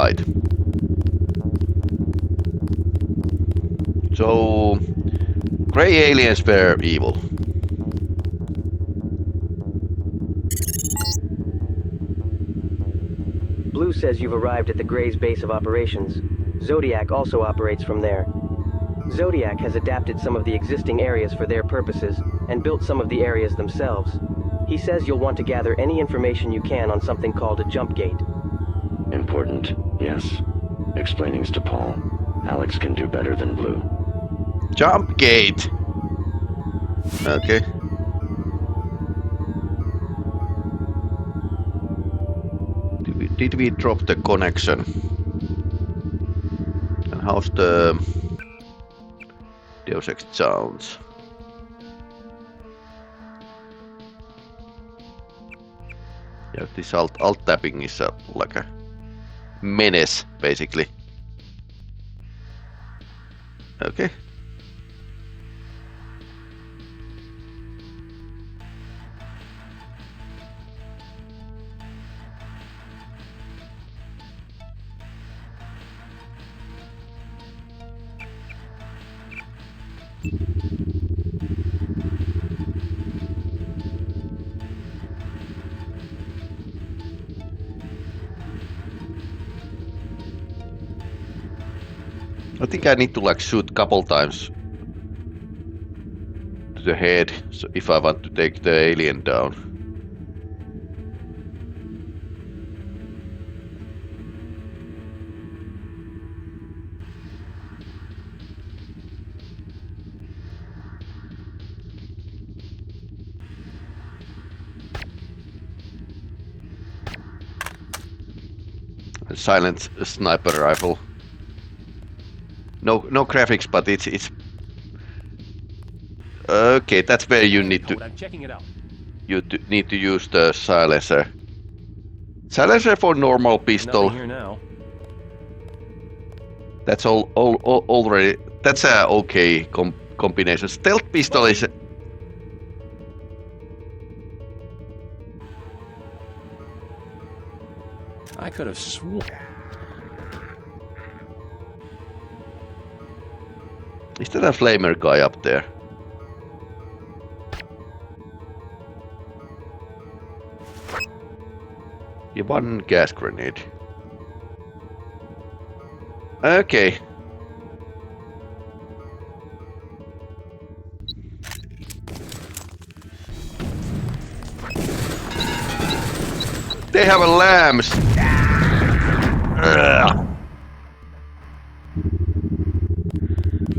side. So, gray aliens were evil. Blue says you've arrived at the Grey's base of operations. Zodiac also operates from there. Zodiac has adapted some of the existing areas for their purposes and built some of the areas themselves. He says you'll want to gather any information you can on something called a jump gate. Important, yes. Explainings to Paul. Alex can do better than Blue. Jump gate! Okay. Did we drop the connection? And how's the Deus Ex sounds? Yeah, this alt tapping is like a menace, basically. Okay. I think I need to like shoot couple times to the head, so if I want to take the alien down. A silent sniper rifle. No graphics, but it's okay. That's where you need to. I'm checking it out. You need to use the silencer. Silencer for normal pistol. Nothing here now. That's all already. That's a okay combination. Stealth pistol is. I could have sworn. Is that a flamer guy up there? Yeah, one gas grenade. Okay. They have a lambs. Ugh.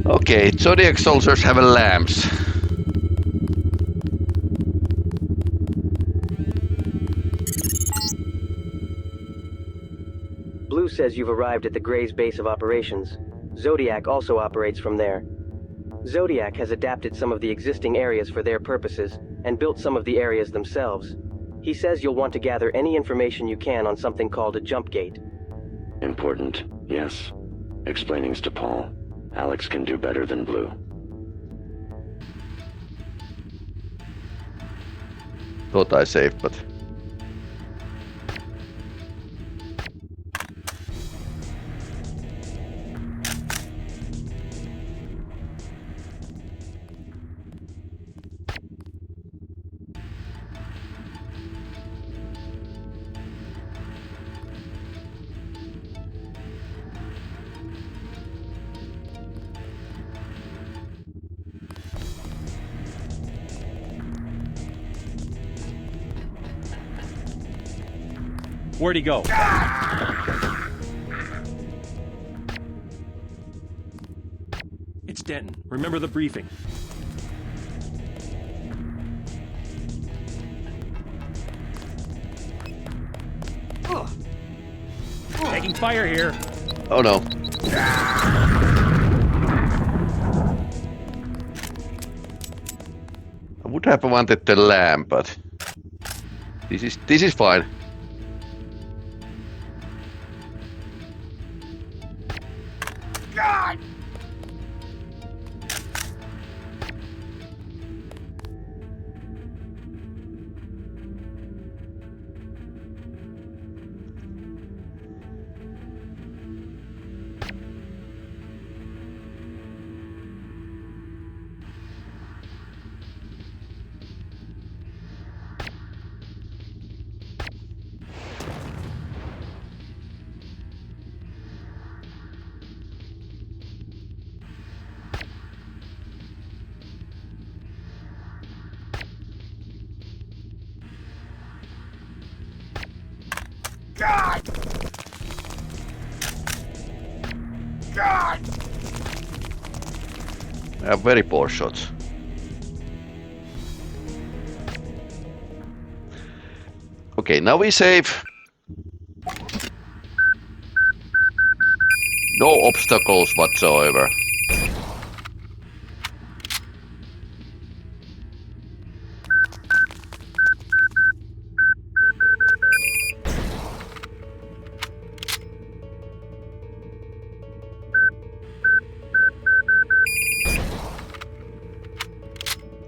Okay, Zodiac soldiers have a lambs. Blue says you've arrived at the Grey's base of operations. Zodiac also operates from there. Zodiac has adapted some of the existing areas for their purposes and built some of the areas themselves. He says you'll want to gather any information you can on something called a jump gate. Important, yes. Explainings to Paul. Alex can do better than Blue. Thought I saved, but... Where'd he go? It's Denton. Remember the briefing. Taking fire here. Oh no. I would have wanted the lamb, but this is fine. God! I have very poor shots. Okay, now we save. No obstacles whatsoever.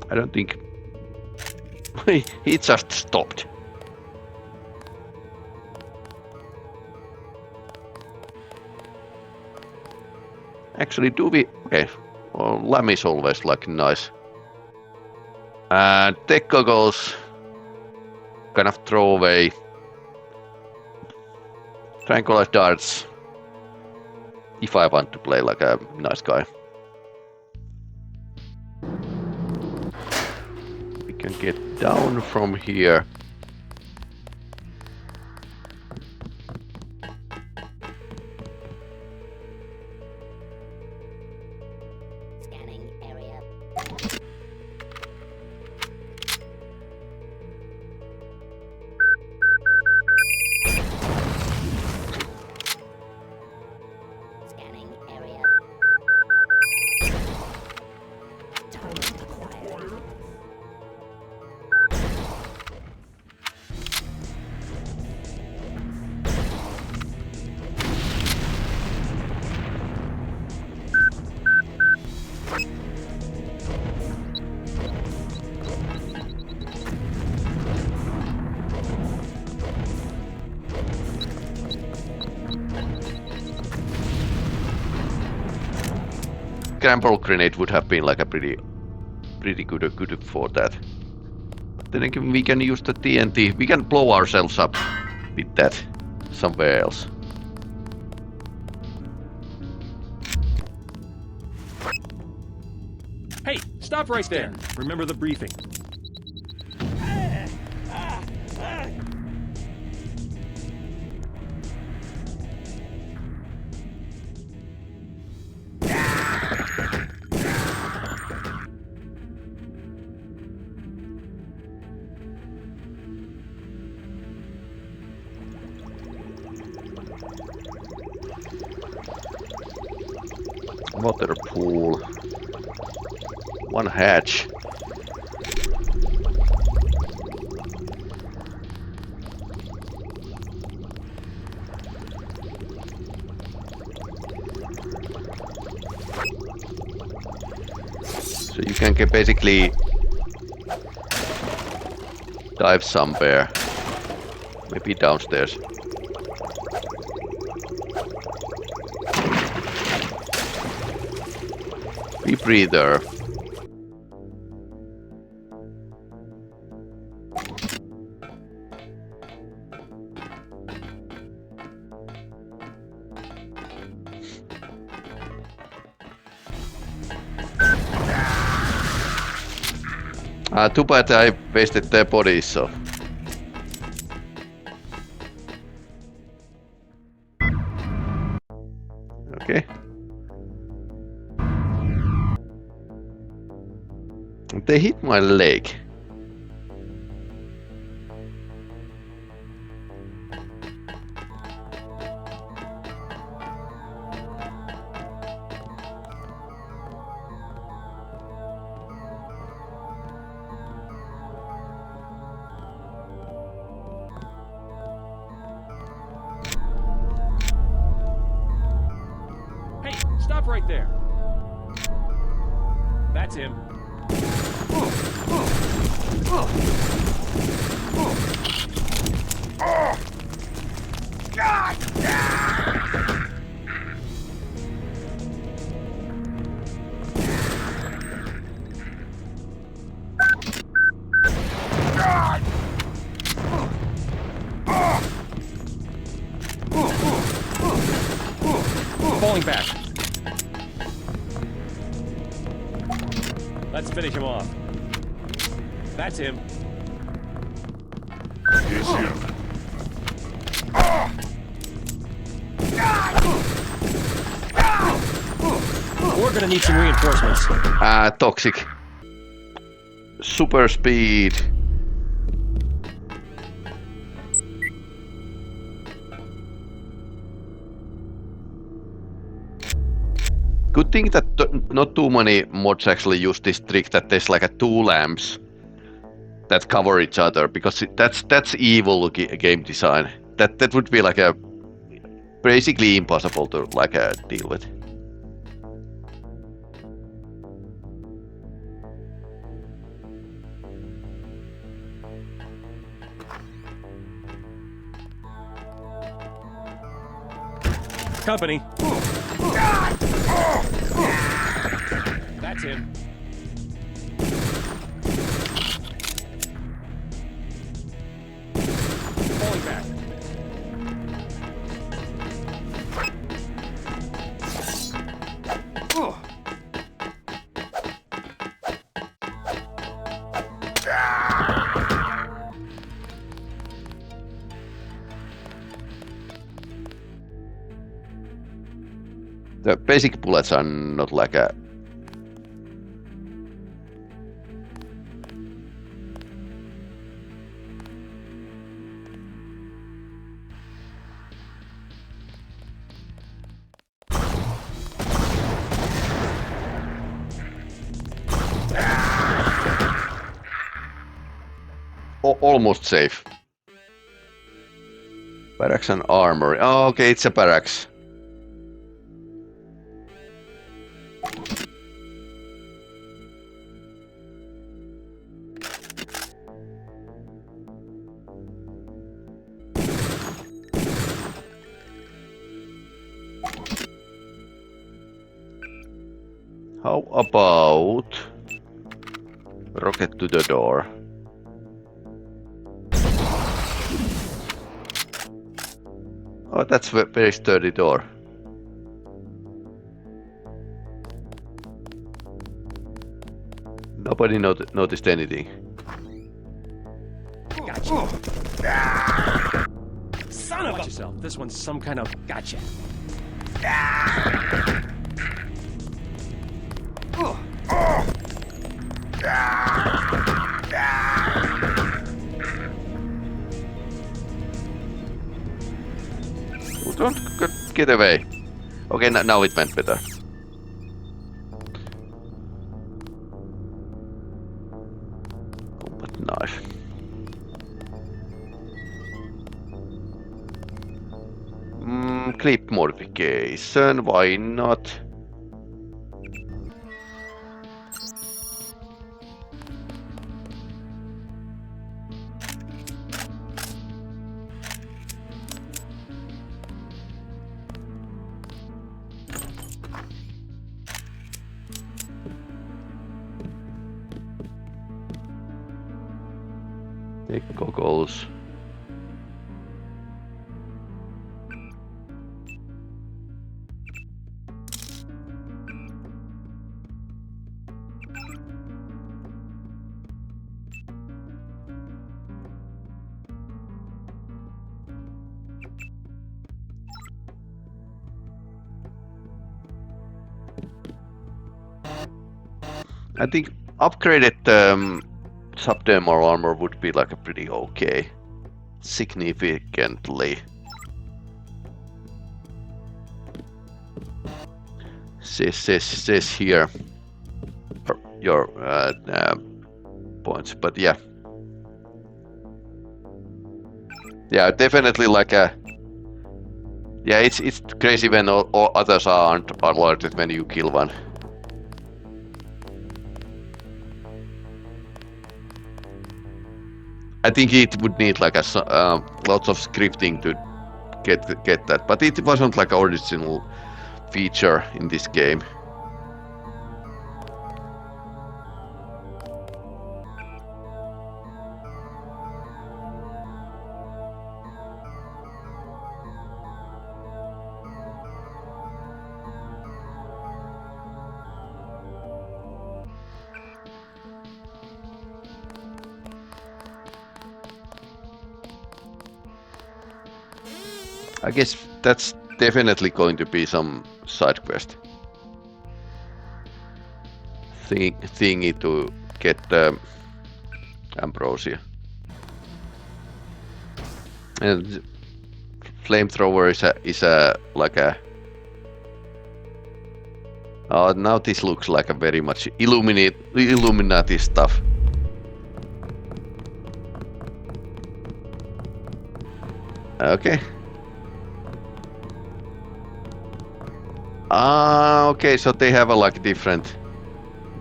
I don't think he just stopped. Actually, do we? Okay. Well, Lamb is always like nice. And tech goggles. Kind of throw away. Tranquilize darts. If I want to play like a nice guy. We can get down from here. Scanning area. Scanning area. Target acquired. Scramble grenade would have been like a pretty good for that. But then again, we can use the TNT. We can blow ourselves up with that somewhere else. Hey, stop right there. Remember the briefing. Water pool. One hatch. So you can basically dive somewhere. Maybe downstairs. Be breather. Too bad I wasted their bodies, so. Okay. They hit my leg. Hey, stop right there. That's him. Falling back. Let's finish him off. That's him. Is him. gonna need some reinforcements. Toxic. Super speed. Good thing that not too many mods actually use this trick that there's like a two lamps that cover each other, because that's evil game design. That would be like a basically impossible to like deal with. Company. That's him. Falling back. The basic bullets are not like a... Almost safe. Barracks and armory. Oh, okay, it's a barracks. How about rocket to the door? Oh, that's a very sturdy door. Nobody noticed anything. Gotcha. Son of a... Watch yourself. This one's some kind of gotcha. Don't get away. Okay, now it went better. Combat knife. Clip modification, why not? Take goggles. I think upgraded subdermal armor would be like a pretty okay. Significantly. Says here your points, but yeah. Yeah, definitely like a... Yeah, it's crazy when all others aren't alerted when you kill one. I think it would need like a lots of scripting to get that, but it wasn't like an original feature in this game. I guess that's definitely going to be some side quest. thingy to get ambrosia. And flamethrower is a like a. Oh, now this looks like a very much Illuminati stuff. Okay. Ah, okay, so they have a like different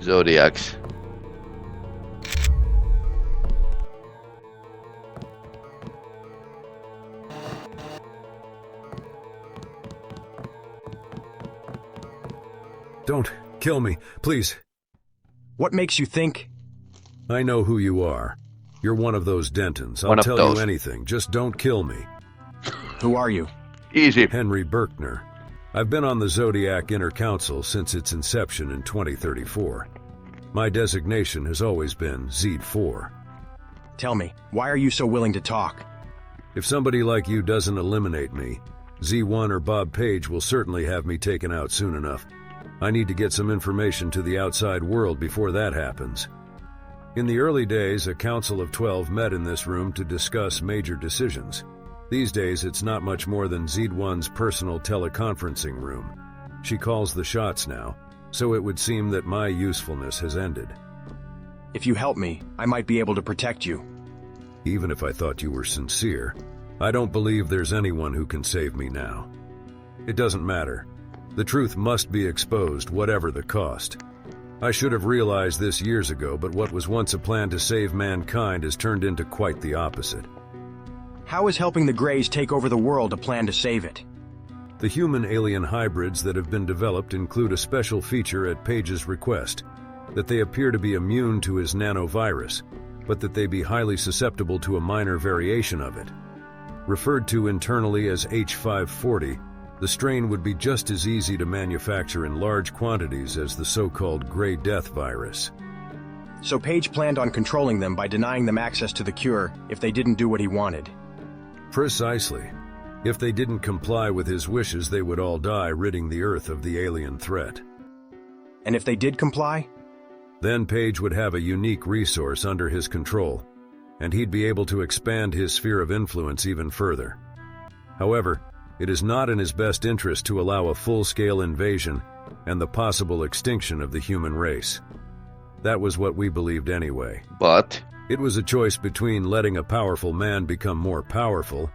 Zodiacs. Don't kill me, please. What makes you think? I know who you are. You're one of those Dentons. I'll tell you anything, just don't kill me. Who are you? Easy. Henry Berkner. I've been on the Zodiac Inner Council since its inception in 2034. My designation has always been Z4. Tell me, why are you so willing to talk? If somebody like you doesn't eliminate me, Z1 or Bob Page will certainly have me taken out soon enough. I need to get some information to the outside world before that happens. In the early days, a council of 12 met in this room to discuss major decisions. These days, it's not much more than Z1's personal teleconferencing room. She calls the shots now, so it would seem that my usefulness has ended. If you help me, I might be able to protect you. Even if I thought you were sincere, I don't believe there's anyone who can save me now. It doesn't matter. The truth must be exposed, whatever the cost. I should have realized this years ago, but what was once a plan to save mankind has turned into quite the opposite. How is helping the Greys take over the world a plan to save it? The human-alien hybrids that have been developed include a special feature at Page's request, that they appear to be immune to his nanovirus, but that they be highly susceptible to a minor variation of it. Referred to internally as H540, the strain would be just as easy to manufacture in large quantities as the so-called Grey Death virus. So Page planned on controlling them by denying them access to the cure if they didn't do what he wanted. Precisely. If they didn't comply with his wishes, they would all die, ridding the Earth of the alien threat. And if they did comply? Then Page would have a unique resource under his control, and he'd be able to expand his sphere of influence even further. However, it is not in his best interest to allow a full-scale invasion and the possible extinction of the human race. That was what we believed anyway. But it was a choice between letting a powerful man become more powerful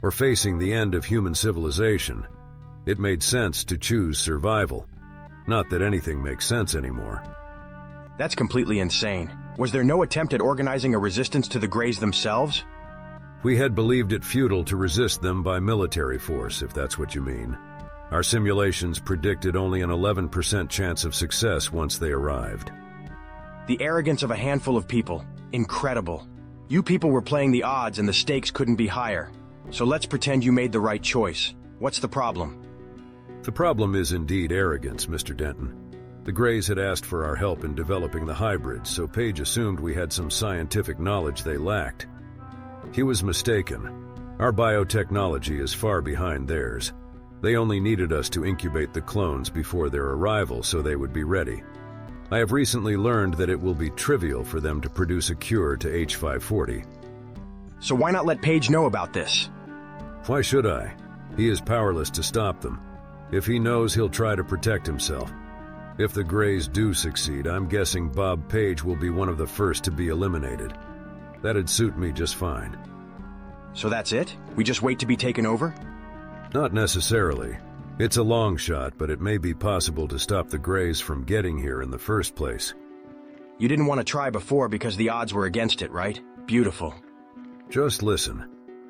or facing the end of human civilization. It made sense to choose survival. Not that anything makes sense anymore. That's completely insane. Was there no attempt at organizing a resistance to the Greys themselves? We had believed it futile to resist them by military force, if that's what you mean. Our simulations predicted only an 11% chance of success once they arrived. The arrogance of a handful of people. Incredible. You people were playing the odds and the stakes couldn't be higher. So let's pretend you made the right choice. What's the problem? The problem is indeed arrogance, Mr. Denton. The Greys had asked for our help in developing the hybrids, so Page assumed we had some scientific knowledge they lacked. He was mistaken. Our biotechnology is far behind theirs. They only needed us to incubate the clones before their arrival so they would be ready. I have recently learned that it will be trivial for them to produce a cure to H540. So why not let Page know about this? Why should I? He is powerless to stop them. If he knows, he'll try to protect himself. If the Greys do succeed, I'm guessing Bob Page will be one of the first to be eliminated. That'd suit me just fine. So that's it? We just wait to be taken over? Not necessarily. It's a long shot, but it may be possible to stop the Greys from getting here in the first place. You didn't want to try before because the odds were against it, right? Beautiful. Just listen.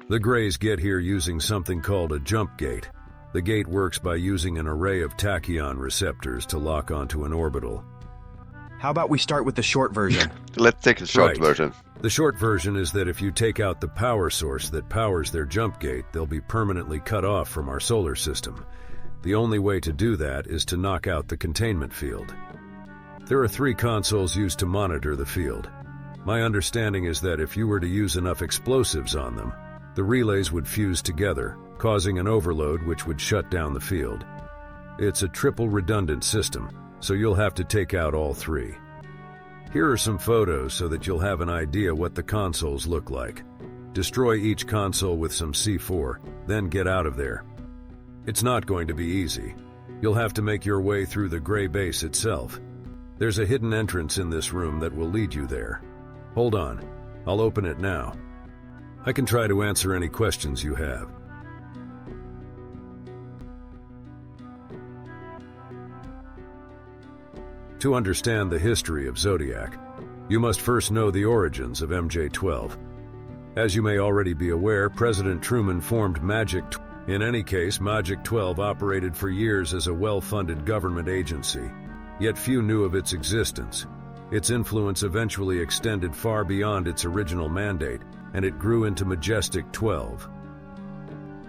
The Greys get here using something called a jump gate. The gate works by using an array of tachyon receptors to lock onto an orbital. How about we start with the short version? Let's take the short Right. version. The short version is that if you take out the power source that powers their jump gate, they'll be permanently cut off from our solar system. The only way to do that is to knock out the containment field. There are 3 consoles used to monitor the field. My understanding is that if you were to use enough explosives on them, the relays would fuse together, causing an overload which would shut down the field. It's a triple redundant system, so you'll have to take out all 3. Here are some photos so that you'll have an idea what the consoles look like. Destroy each console with some C4, then get out of there. It's not going to be easy. You'll have to make your way through the gray base itself. There's a hidden entrance in this room that will lead you there. Hold on, I'll open it now. I can try to answer any questions you have. To understand the history of Zodiac, you must first know the origins of MJ-12. As you may already be aware, President Truman formed In any case, Magic-12 operated for years as a well-funded government agency, yet few knew of its existence. Its influence eventually extended far beyond its original mandate, and it grew into Majestic 12.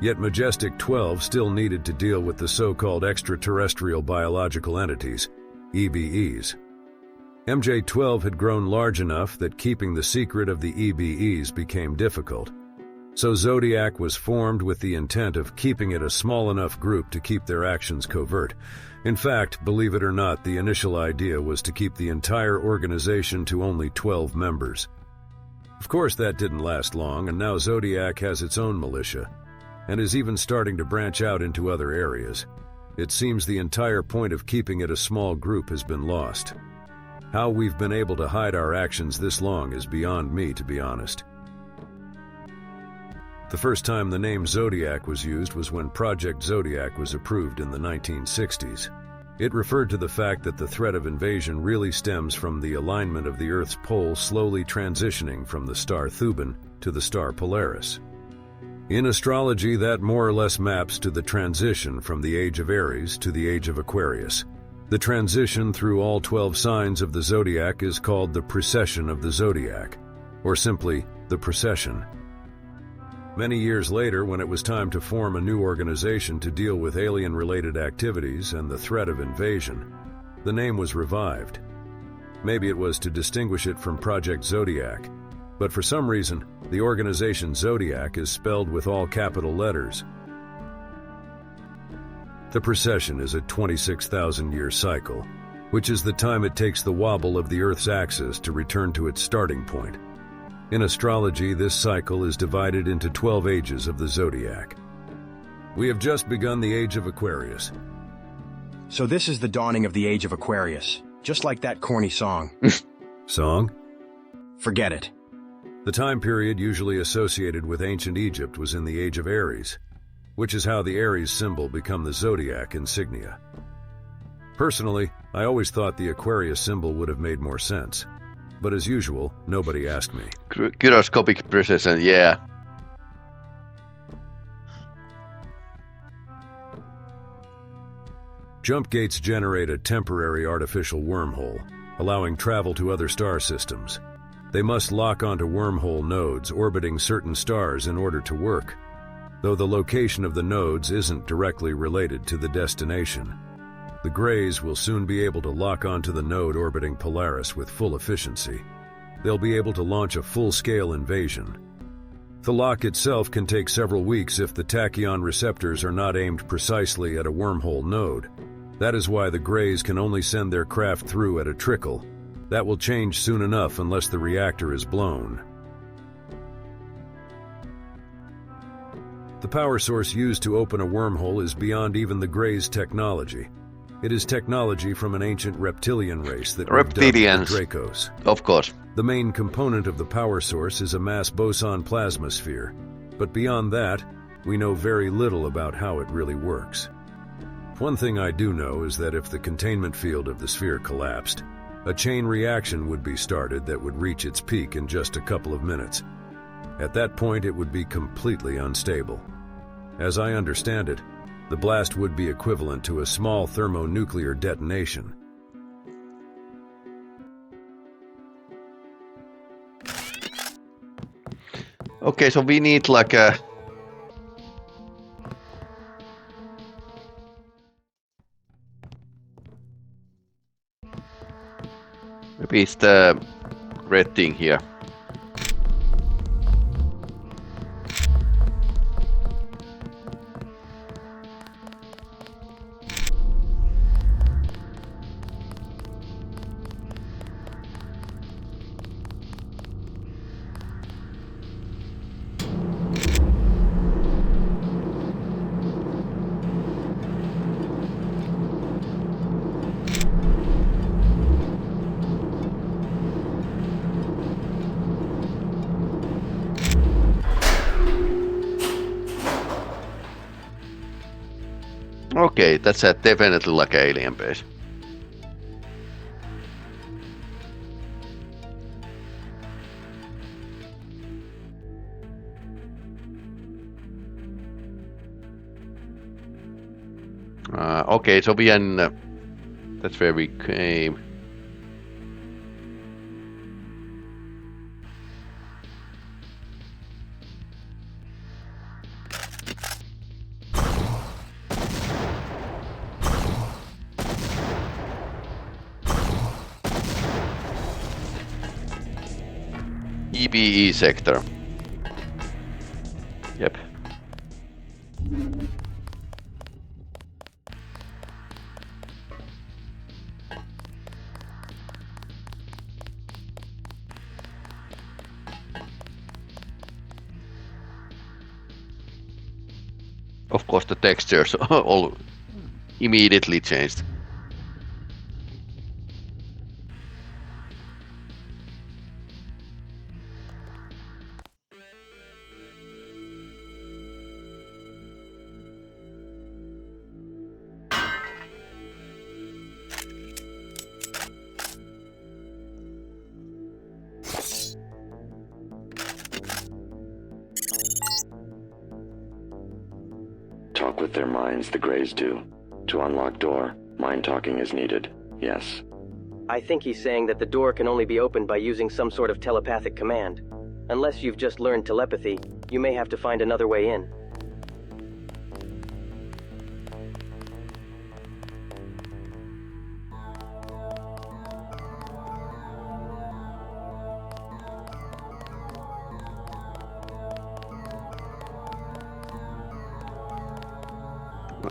Yet Majestic 12 still needed to deal with the so-called extraterrestrial biological entities, EBEs. MJ-12 had grown large enough that keeping the secret of the EBEs became difficult. So Zodiac was formed with the intent of keeping it a small enough group to keep their actions covert. In fact, believe it or not, the initial idea was to keep the entire organization to only 12 members. Of course, that didn't last long, and now Zodiac has its own militia, and is even starting to branch out into other areas. It seems the entire point of keeping it a small group has been lost. How we've been able to hide our actions this long is beyond me, to be honest. The first time the name Zodiac was used was when Project Zodiac was approved in the 1960s. It referred to the fact that the threat of invasion really stems from the alignment of the Earth's pole slowly transitioning from the star Thuban to the star Polaris. In astrology, that more or less maps to the transition from the age of Aries to the age of Aquarius. The transition through all 12 signs of the zodiac is called the precession of the zodiac, or simply the precession. Many years later, when it was time to form a new organization to deal with alien-related activities and the threat of invasion, the name was revived. Maybe it was to distinguish it from Project Zodiac, but for some reason, the organization Zodiac is spelled with all capital letters. The precession is a 26,000-year cycle, which is the time it takes the wobble of the Earth's axis to return to its starting point. In astrology, this cycle is divided into 12 ages of the zodiac. We have just begun the age of Aquarius. So this is the dawning of the age of Aquarius, just like that corny song. Song? Forget it. The time period usually associated with ancient Egypt was in the age of Aries, which is how the Aries symbol became the zodiac insignia. Personally, I always thought the Aquarius symbol would have made more sense. But as usual, nobody asked me. Gyroscopic precision, yeah. Jump gates generate a temporary artificial wormhole, allowing travel to other star systems. They must lock onto wormhole nodes orbiting certain stars in order to work, though the location of the nodes isn't directly related to the destination. The Greys will soon be able to lock onto the node orbiting Polaris with full efficiency. They'll be able to launch a full-scale invasion. The lock itself can take several weeks if the tachyon receptors are not aimed precisely at a wormhole node. That is why the Greys can only send their craft through at a trickle. That will change soon enough unless the reactor is blown. The power source used to open a wormhole is beyond even the Greys' technology. It is technology from an ancient reptilian race that we've dubbed the Dracos. Of course. The main component of the power source is a mass boson plasma sphere, but beyond that, we know very little about how it really works. One thing I do know is that if the containment field of the sphere collapsed, a chain reaction would be started that would reach its peak in just a couple of minutes. At that point, it would be completely unstable. As I understand it, the blast would be equivalent to a small thermonuclear detonation. Okay, so we need like a... Maybe it's the red thing here. Okay, that's definitely like an alien base. Okay, so we can. That's where we came. EBE sector. Yep. Of course, the textures all immediately changed. Talk with their minds, the Greys do. To unlock door, mind talking is needed. Yes. I think he's saying that the door can only be opened by using some sort of telepathic command. Unless you've just learned telepathy, you may have to find another way in.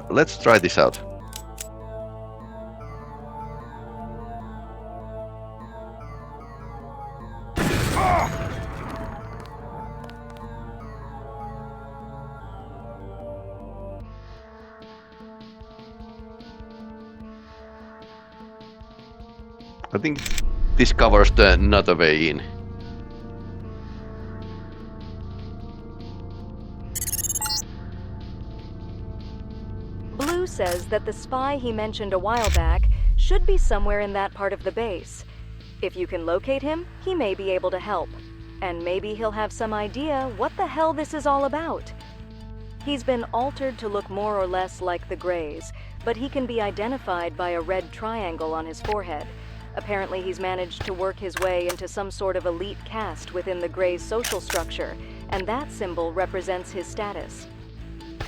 Let's try this out. I think this covers the another way in. Blue says that the spy he mentioned a while back should be somewhere in that part of the base. If you can locate him, he may be able to help. And maybe he'll have some idea what the hell this is all about. He's been altered to look more or less like the Greys, but he can be identified by a red triangle on his forehead. Apparently he's managed to work his way into some sort of elite caste within the Greys' social structure, and that symbol represents his status.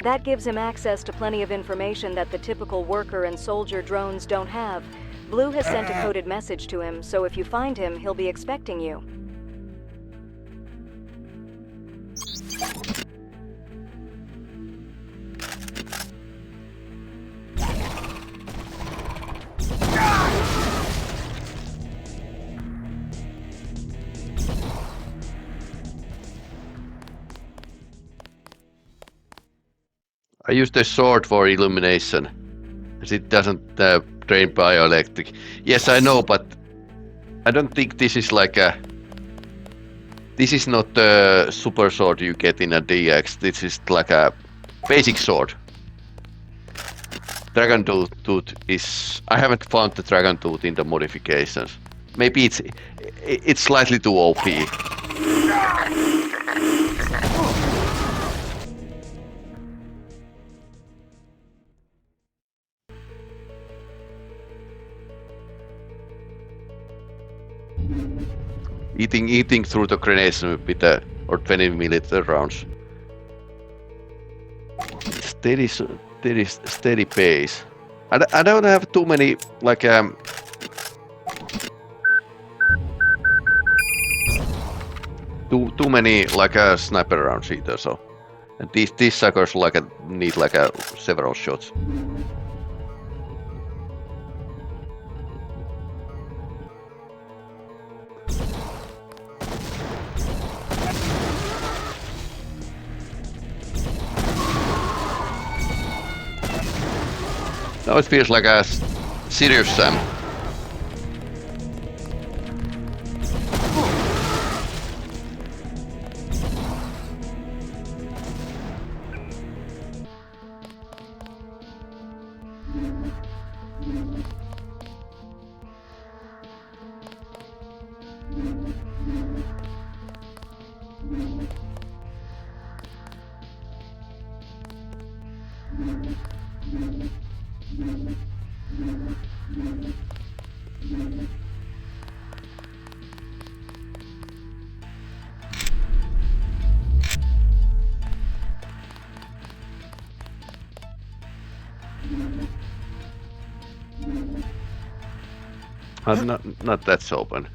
That gives him access to plenty of information that the typical worker and soldier drones don't have. Blue has sent a coded message to him, so if you find him, he'll be expecting you. I use the sword for illumination, as it doesn't drain bioelectric. Yes, I know, but I don't think this is like a... This is not the super sword you get in a DX. This is like a basic sword. Dragon Tooth is... I haven't found the Dragon Tooth in the modifications. Maybe it's slightly too OP. Eating through the grenades with the or 20mm rounds. Steady pace. I don't have too many like too many like sniper rounds either. So, and these suckers like need like several shots. Now it feels like a serious Sam. Not that's open.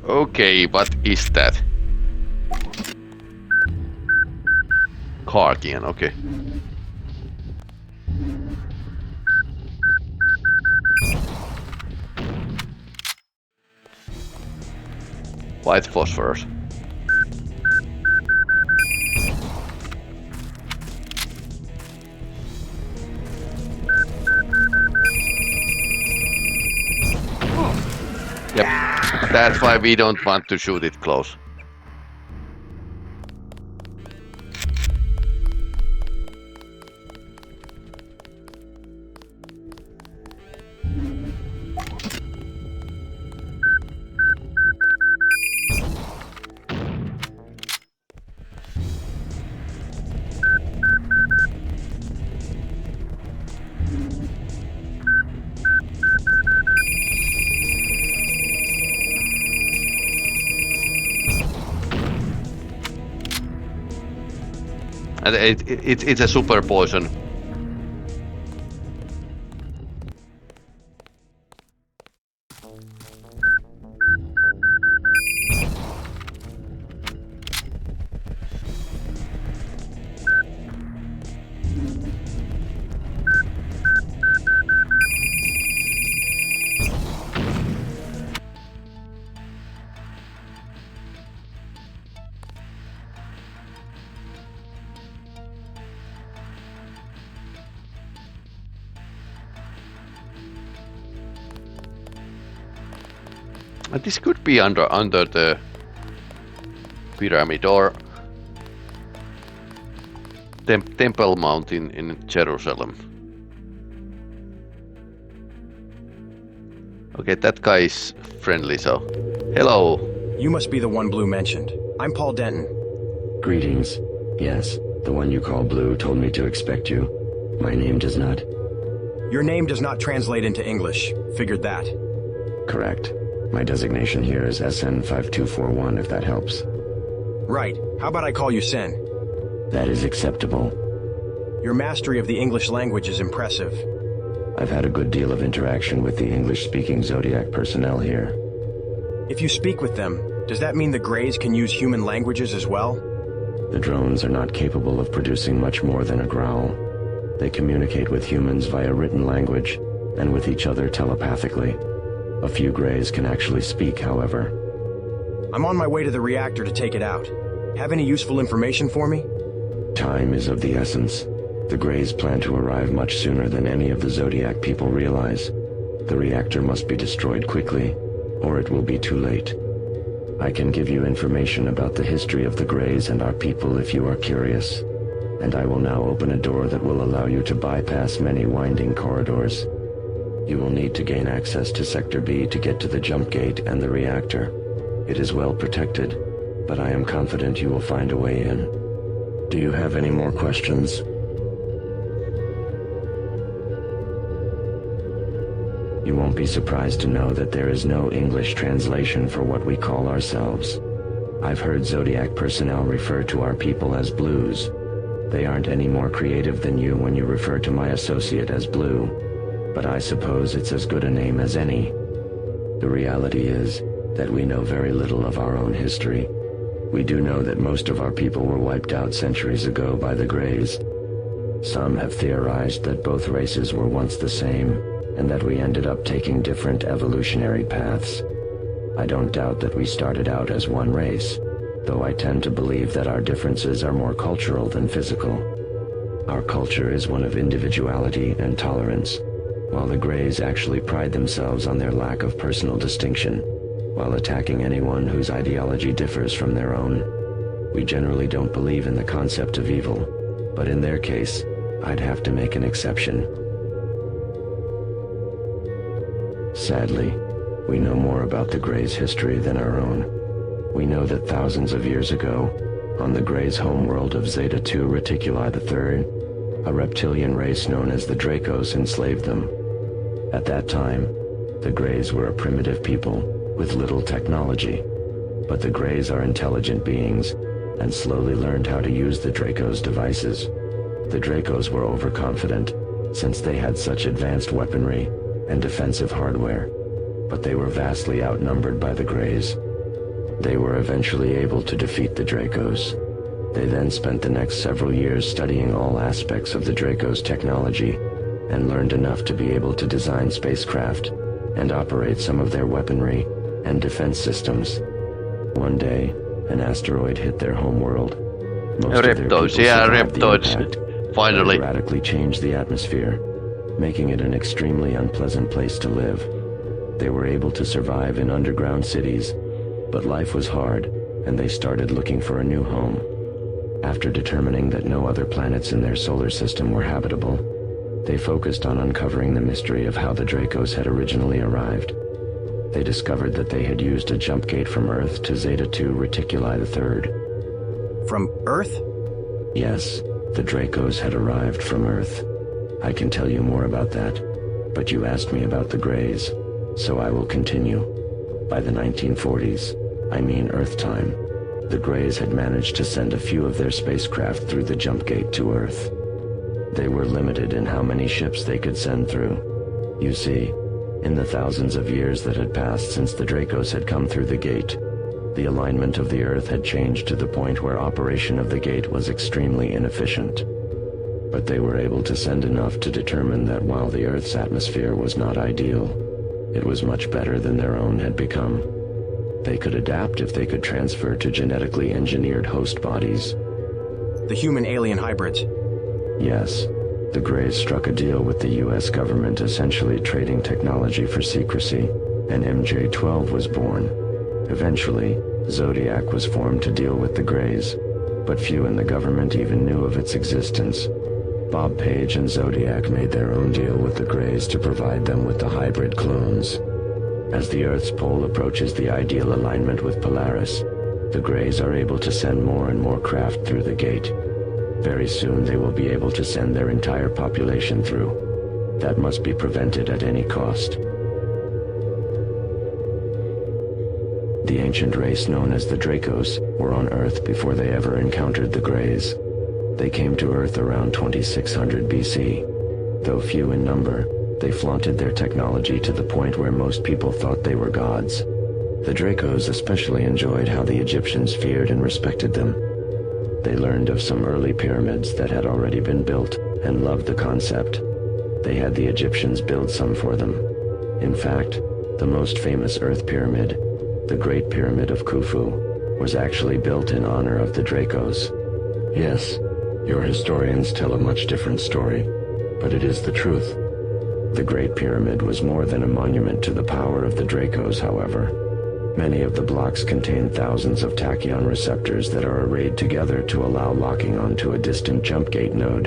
Okay, what is that? Cardian, okay. White phosphorus. Yep, that's why we don't want to shoot it close. And it's a super poison. And this could be under the pyramid or Temple Mount in Jerusalem. Okay, that guy is friendly, so hello. You must be the one Blue mentioned. I'm Paul Denton. Greetings. Yes, the one you call Blue told me to expect you. My name does not. Your name does not translate into English. Figured that. Correct. My designation here is SN5241, if that helps. Right. How about I call you Sen? That is acceptable. Your mastery of the English language is impressive. I've had a good deal of interaction with the English-speaking Zodiac personnel here. If you speak with them, does that mean the Greys can use human languages as well? The drones are not capable of producing much more than a growl. They communicate with humans via written language, and with each other telepathically. A few Greys can actually speak, however. I'm on my way to the reactor to take it out. Have any useful information for me? Time is of the essence. The Greys plan to arrive much sooner than any of the Zodiac people realize. The reactor must be destroyed quickly, or it will be too late. I can give you information about the history of the Greys and our people if you are curious. And I will now open a door that will allow you to bypass many winding corridors. You will need to gain access to Sector B to get to the jump gate and the reactor. It is well protected, but I am confident you will find a way in. Do you have any more questions? You won't be surprised to know that there is no English translation for what we call ourselves. I've heard Zodiac personnel refer to our people as Blues. They aren't any more creative than you when you refer to my associate as Blue. But I suppose it's as good a name as any. The reality is that we know very little of our own history. We do know that most of our people were wiped out centuries ago by the Greys. Some have theorized that both races were once the same, and that we ended up taking different evolutionary paths. I don't doubt that we started out as one race, though I tend to believe that our differences are more cultural than physical. Our culture is one of individuality and tolerance, while the Greys actually pride themselves on their lack of personal distinction, while attacking anyone whose ideology differs from their own. We generally don't believe in the concept of evil, but in their case, I'd have to make an exception. Sadly, we know more about the Greys' history than our own. We know that thousands of years ago, on the Greys' homeworld of Zeta 2 Reticuli III, A reptilian race known as the Dracos enslaved them. At that time, the Greys were a primitive people with little technology. But the Greys are intelligent beings and slowly learned how to use the Dracos' devices. The Dracos were overconfident since they had such advanced weaponry and defensive hardware, but they were vastly outnumbered by the Greys. They were eventually able to defeat the Dracos. They then spent the next several years studying all aspects of the Dracos' technology and learned enough to be able to design spacecraft and operate some of their weaponry and defense systems. One day, an asteroid hit their homeworld. Most of their people Reptoids, yeah, survived the reptoids. impact, Finally. but it radically changed the atmosphere, making it an extremely unpleasant place to live. They were able to survive in underground cities, but life was hard, and they started looking for a new home. After determining that no other planets in their solar system were habitable, they focused on uncovering the mystery of how the Dracos had originally arrived. They discovered that they had used a jump gate from Earth to Zeta 2 Reticuli III. From Earth? Yes, the Dracos had arrived from Earth. I can tell you more about that, but you asked me about the Greys, so I will continue. By the 1940s, I mean Earth time, the Greys had managed to send a few of their spacecraft through the jump gate to Earth. They were limited in how many ships they could send through. You see, in the thousands of years that had passed since the Dracos had come through the gate, the alignment of the Earth had changed to the point where operation of the gate was extremely inefficient. But they were able to send enough to determine that while the Earth's atmosphere was not ideal, it was much better than their own had become. They could adapt if they could transfer to genetically engineered host bodies. The human-alien hybrids. Yes, the Greys struck a deal with the US government, essentially trading technology for secrecy, and MJ-12 was born. Eventually, Zodiac was formed to deal with the Greys, but few in the government even knew of its existence. Bob Page and Zodiac made their own deal with the Greys to provide them with the hybrid clones. As the Earth's pole approaches the ideal alignment with Polaris, the Greys are able to send more and more craft through the gate. Very soon they will be able to send their entire population through. That must be prevented at any cost. The ancient race known as the Dracos were on Earth before they ever encountered the Greys. They came to Earth around 2600 BC. Though few in number, they flaunted their technology to the point where most people thought they were gods. The Dracos especially enjoyed how the Egyptians feared and respected them. They learned of some early pyramids that had already been built and loved the concept. They had the Egyptians build some for them. In fact, the most famous Earth pyramid, the Great Pyramid of Khufu, was actually built in honor of the Dracos. Yes, your historians tell a much different story, but it is the truth. The Great Pyramid was more than a monument to the power of the Dracos, however. Many of the blocks contain thousands of tachyon receptors that are arrayed together to allow locking onto a distant jump gate node.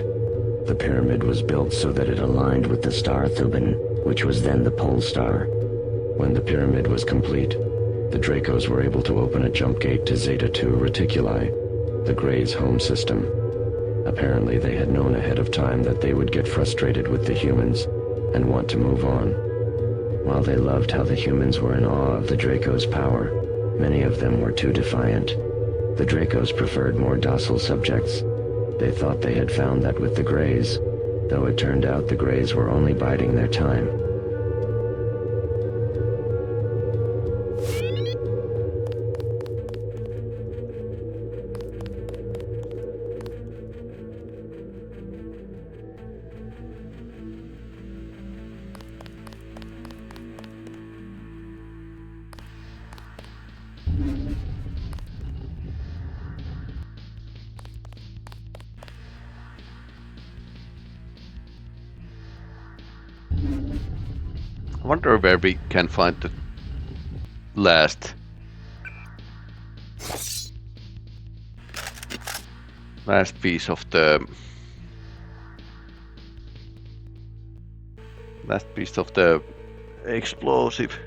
The pyramid was built so that it aligned with the star Thuban, which was then the pole star. When the pyramid was complete, the Dracos were able to open a jump gate to Zeta 2 Reticuli, the Greys' home system. Apparently they had known ahead of time that they would get frustrated with the humans and want to move on. While they loved how the humans were in awe of the Dracos' power, many of them were too defiant. The Dracos preferred more docile subjects. They thought they had found that with the Greys, though it turned out the Greys were only biding their time. I wonder where we can find the last piece of the explosive.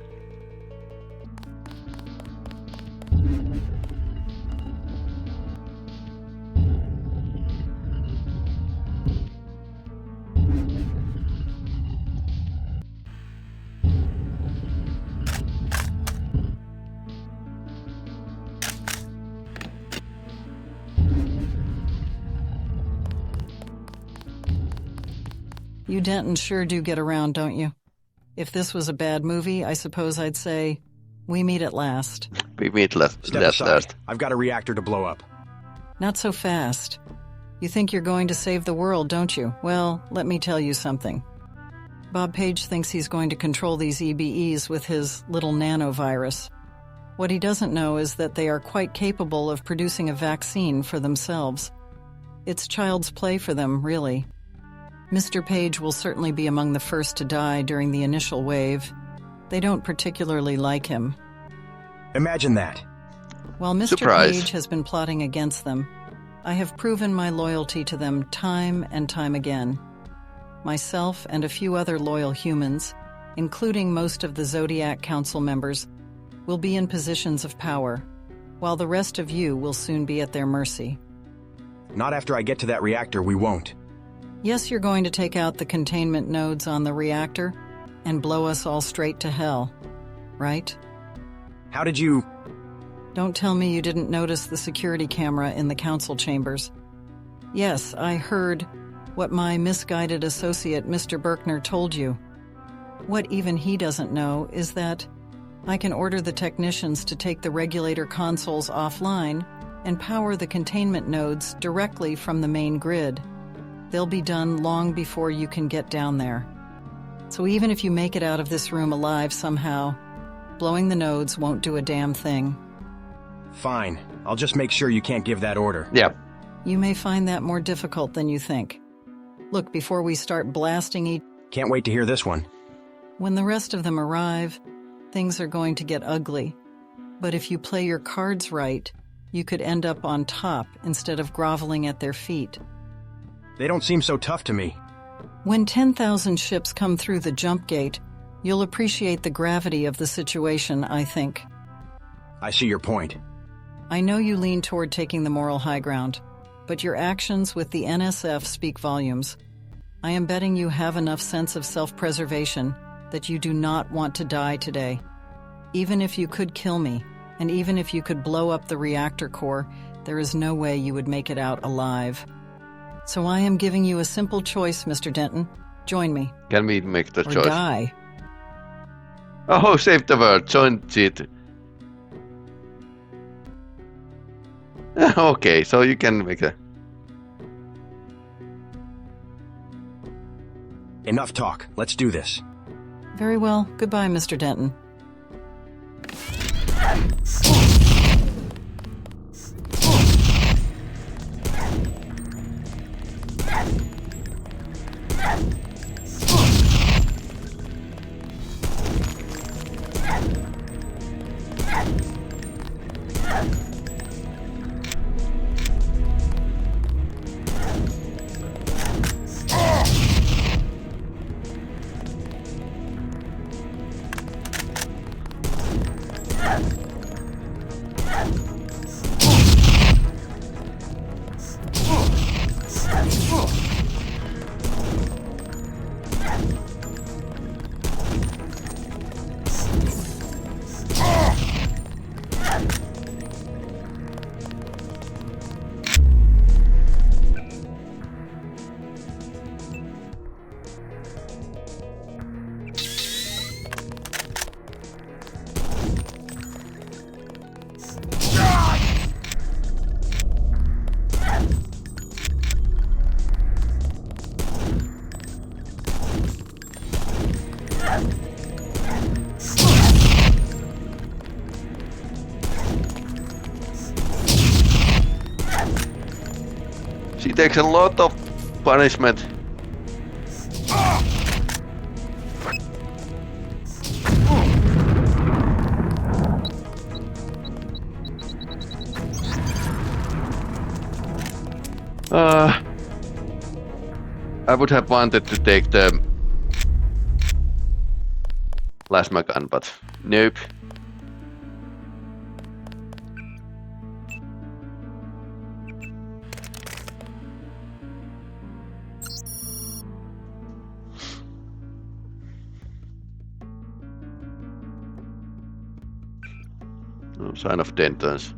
You Denton sure do get around, don't you? If this was a bad movie, I suppose I'd say, we meet at last. We meet last. Step aside. I've got a reactor to blow up. Not so fast. You think you're going to save the world, don't you? Well, let me tell you something. Bob Page thinks he's going to control these EBEs with his little nanovirus. What he doesn't know is that they are quite capable of producing a vaccine for themselves. It's child's play for them, really. Mr. Page will certainly be among the first to die during the initial wave. They don't particularly like him. Imagine that. While Mr. Surprise. Page has been plotting against them, I have proven my loyalty to them time and time again. Myself and a few other loyal humans, including most of the Zodiac Council members, will be in positions of power, while the rest of you will soon be at their mercy. Not after I get to that reactor, we won't. Yes, you're going to take out the containment nodes on the reactor and blow us all straight to hell, right? How did you... Don't tell me you didn't notice the security camera in the council chambers. Yes, I heard what my misguided associate, Mr. Berkner, told you. What even he doesn't know is that I can order the technicians to take the regulator consoles offline and power the containment nodes directly from the main grid. They'll be done long before you can get down there. So even if you make it out of this room alive somehow, blowing the nodes won't do a damn thing. Fine. I'll just make sure you can't give that order. Yeah. You may find that more difficult than you think. Look, before we start blasting each... Can't wait to hear this one. When the rest of them arrive, things are going to get ugly. But if you play your cards right, you could end up on top instead of groveling at their feet. They don't seem so tough to me. When 10,000 ships come through the jump gate, you'll appreciate the gravity of the situation, I think. I see your point. I know you lean toward taking the moral high ground, but your actions with the NSF speak volumes. I am betting you have enough sense of self-preservation that you do not want to die today. Even if you could kill me, and even if you could blow up the reactor core, there is no way you would make it out alive. So I am giving you a simple choice, Mr. Denton. Join me. Can we make the Or choice? die. Oh, save the world. Join it. Okay, so you can make a... Enough talk. Let's do this. Very well. Goodbye, Mr. Denton. She takes a lot of punishment. I would have wanted to take the plasma gun, but nope. No sign of Dentons.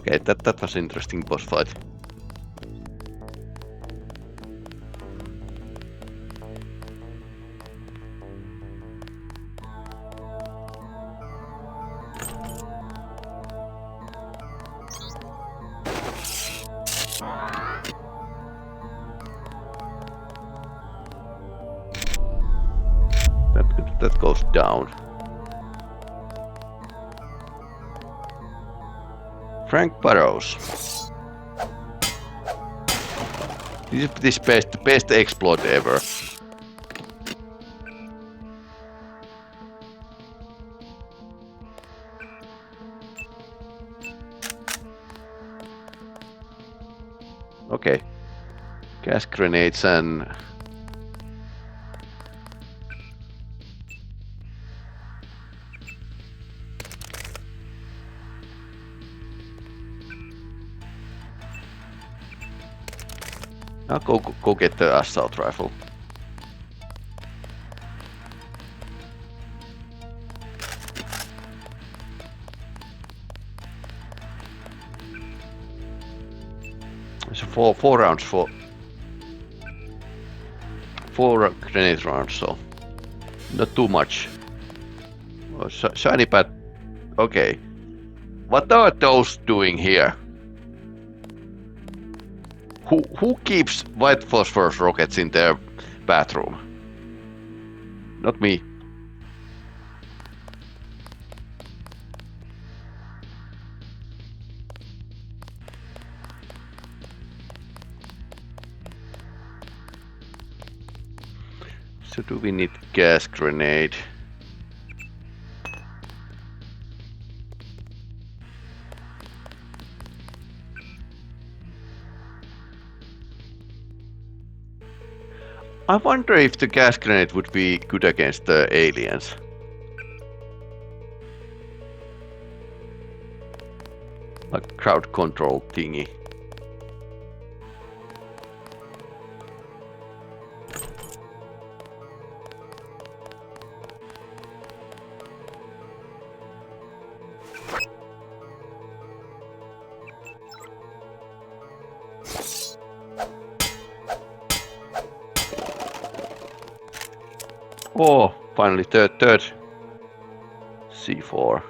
Okay, that was interesting boss fight. That goes down. Frank Burrows. This is best exploit ever. Okay. Gas grenades and I'll go get the assault rifle. So four rounds for 4 grenade rounds, so not too much. Oh, shiny pad. Okay. What are those doing here? Who keeps white phosphorus rockets in their bathroom? Not me. So do we need gas grenade? I wonder if the gas grenade would be good against the aliens. Like crowd control thingy. Oh, finally third C4.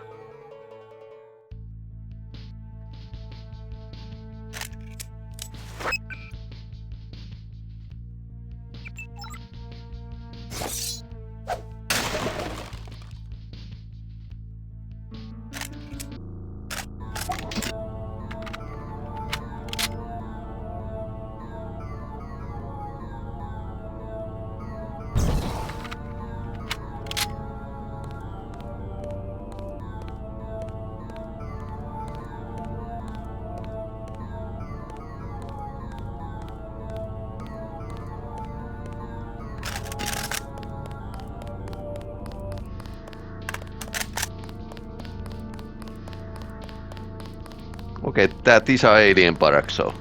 Okay, these are alien barracks, so.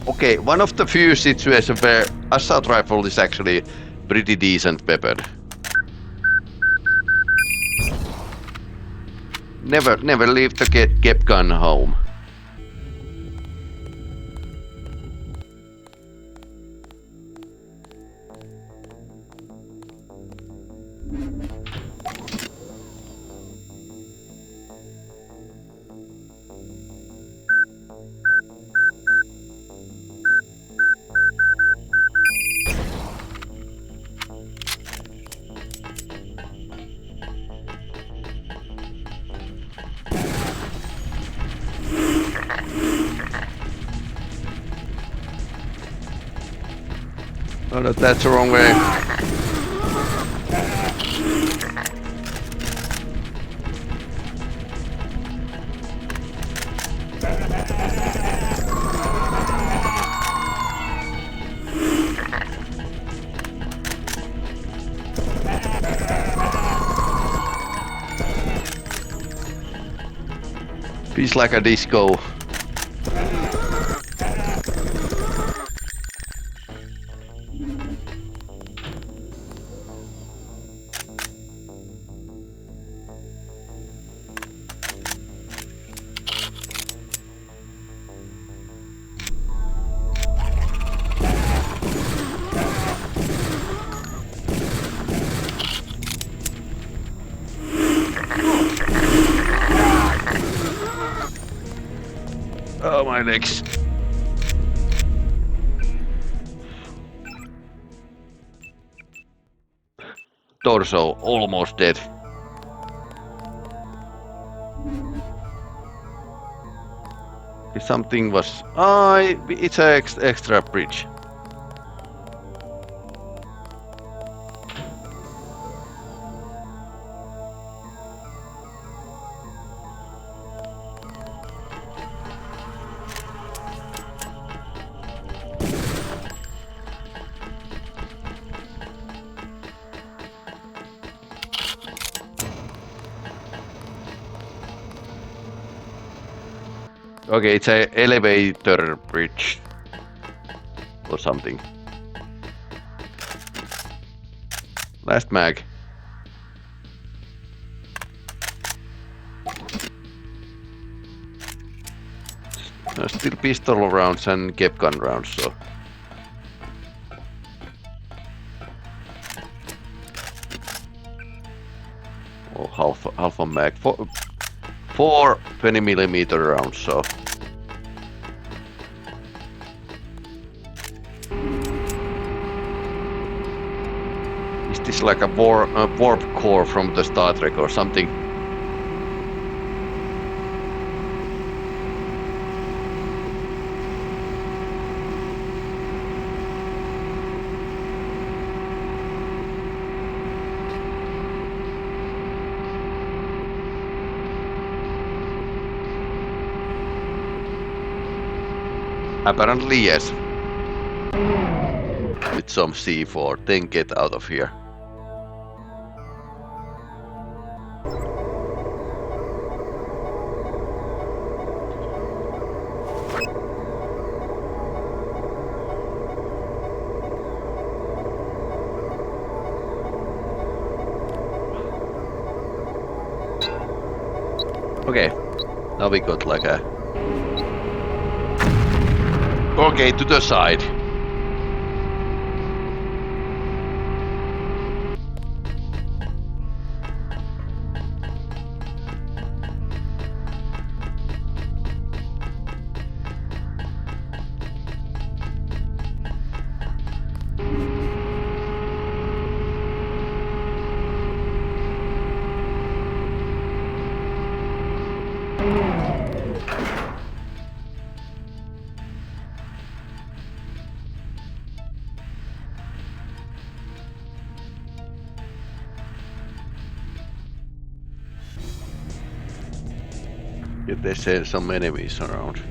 Okay, one of the few situations where assault rifle is actually pretty decent weapon. Never leave the Gep gun home. Oh, no, that's the wrong way. Feels like a disco. Oh, my legs. Torso almost dead. Something was... it's an extra bridge. Okay, it's an elevator bridge or something. Last mag. Still pistol rounds and kept gun rounds, so. Oh, half a mag. Four 20mm rounds, so. Is this like a warp core from the Star Trek or something? Apparently, yes. With some C4, then get out of here. Okay, now we got like a... Okay, to the side. They say some enemies around.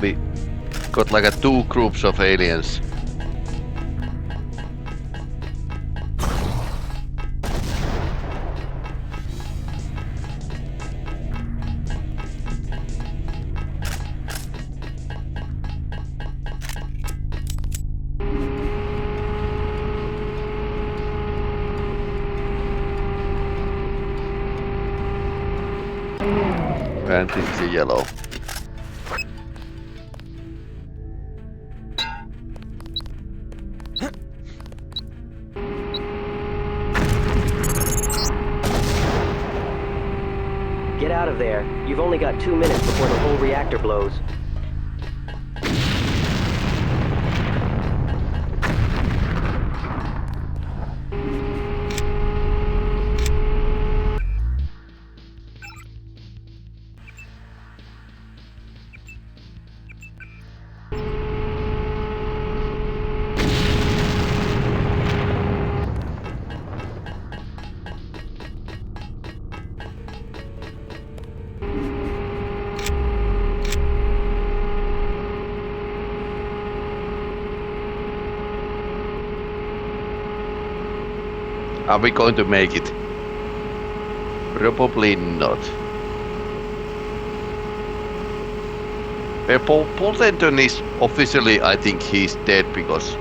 We got like two groups of aliens. And this is a yellow. Get out of there. You've only got 2 minutes before the whole reactor blows. Are we going to make it? Probably not. Paul Denton is officially, I think he's dead, because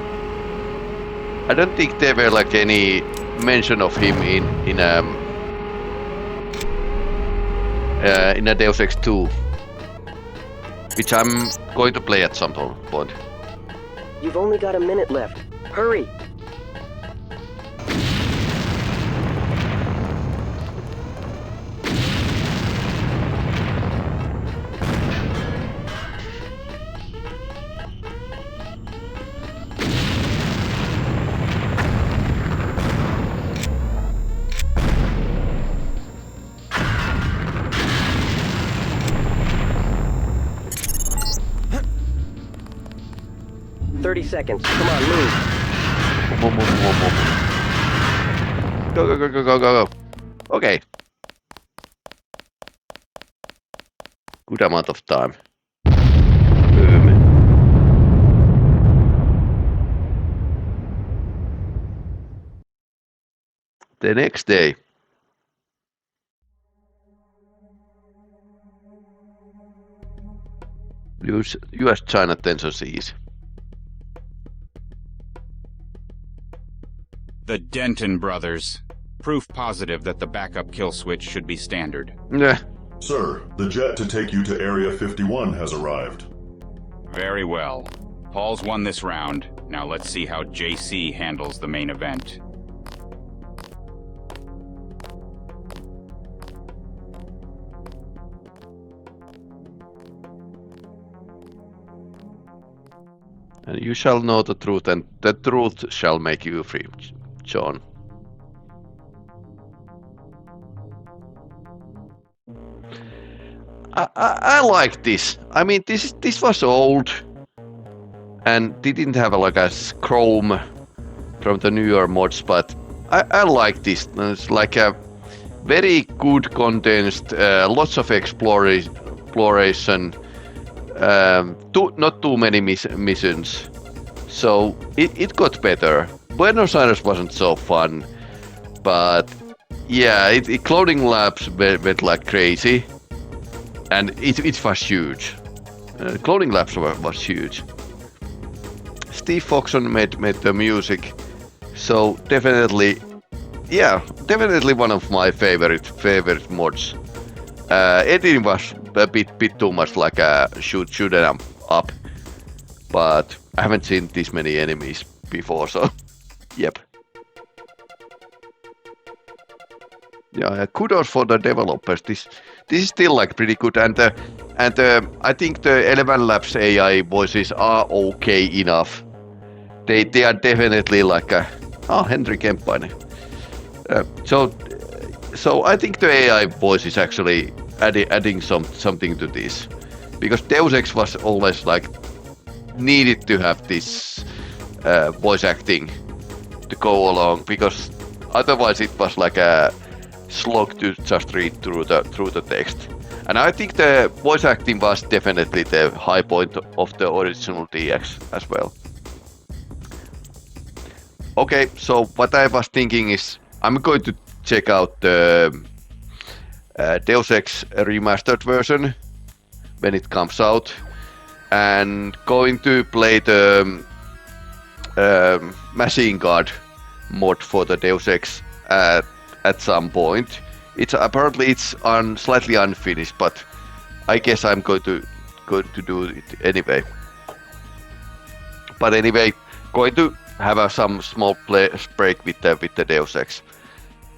I don't think there were like any mention of him in a Deus Ex 2, which I'm going to play at some point. You've only got a minute left. Hurry! Seconds. Come on, move. Go. Okay. Good amount of time. Boom. The next day. US-China tension cease. The Denton brothers. Proof positive that the backup kill switch should be standard. Yeah. Sir, the jet to take you to Area 51 has arrived. Very well. Paul's won this round. Now let's see how JC handles the main event. And you shall know the truth, and the truth shall make you free, John. I like this. I mean, this was old, and didn't have like a Chrome from the newer mods, but I like this. It's like a very good condensed, lots of exploration. Not too many missions, so it got better. Buenos Aires wasn't so fun, but yeah, Cloning Labs went like crazy, and it was huge. Cloning Labs was huge. Steve Foxon made the music, so definitely one of my favorite mods. Editing was a bit too much like a shoot them up, but I haven't seen this many enemies before, so yep. Yeah, kudos for the developers. This is still like pretty good, and I think the ElevenLabs AI voices are okay enough. They are definitely like a Henry Kemppainen. So I think the AI voice is actually adding something to this, because Deus Ex was always like needed to have this voice acting to go along, because otherwise it was like a slog to just read through the text. And I think the voice acting was definitely the high point of the original DX as well. Okay, so what I was thinking is I'm going to check out the Deus Ex remastered version when it comes out, and going to play the machine guard mod for the Deus Ex at some point. Apparently slightly unfinished, but I guess I'm going to do it anyway. But anyway, going to have some small break with the Deus Ex.